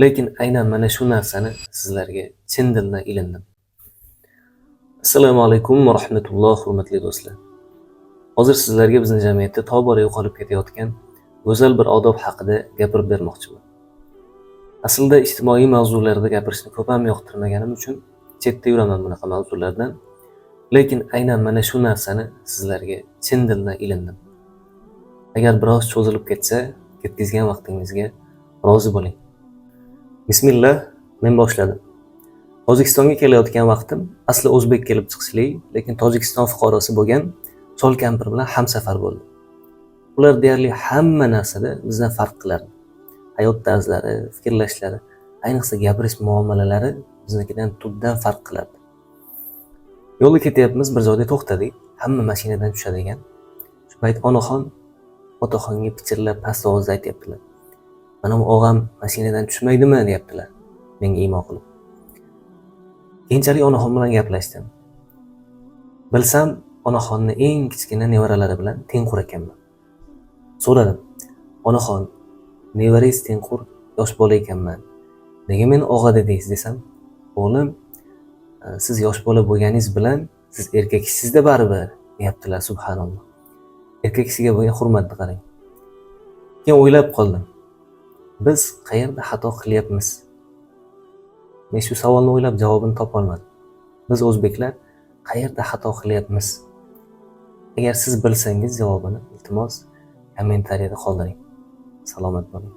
Lekin aynan mana shu narsani sizlarga chin dildan ilindim. Assalomu alaykum va rahmatulloh, hurmatli do'stlar. Hozir sizlarga bizning jamiyatda tobora yo'qolib ketayotgan go'zal bir odob haqida gapirib bermoqchiman. Aslida ijtimoiy mavzularda gapirishni ko'p ham yoqtirmaganim uchun chetda yuraman bunaqa mavzulardan. Lekin aynan mana shu narsani sizlarga chin dildan ilindim. Agar biroz cho'zilib ketsa, ketkizgan vaqtingizga rozi bo'ling. Bismillah, men boshladim. Tojikistonga kelayotgan vaqtim asli o'zbek kelib chiqishli, lekin Tojikiston fuqarosi bo'lgan chol kampir bilan hamsafar bo'ldim. Ular deyarli hamma narsada bizdan farq qilardi. Hayot tarzlari, fikrlashlari, ayniqsa gapirish muomalalari biznikidan tubdan farq qilardi. Yo'lda ketyapmiz, bir joyda to'xtadik. Hamma mashinadan tushadi ekan. Shu payt onaxon otaxonga pichirlab past ovozda aytibdilar. Mana bu og'am mashinadan tushmaydimi deyaptilar menga imo qilib. Keyinchalik onaxon bilan gaplashdim. Bilsam, onaxonni eng kichkina nevaralari bilan tengqur ekanman. So'radim. Onaxon, nevarangiz tengqur, yosh bola ekanman. Nega meni og'a dedingiz desam, o'g'lim, siz yosh bola bo'lganingiz bilan siz erkaksizda baribir, deyaptilar, subhanalloh. Erkak kishiga bo'lgan hurmatni qarang. Keyin o'ylab qoldim. Biz qayerda xato qilyapmiz? Men shu savolni o'ylab javobini topa olmadim. Biz o'zbeklar qayerda xato qilyapmiz? Agar siz bilsangiz javobini, iltimos kommentariyada qoldiring. Salomat bo'ling.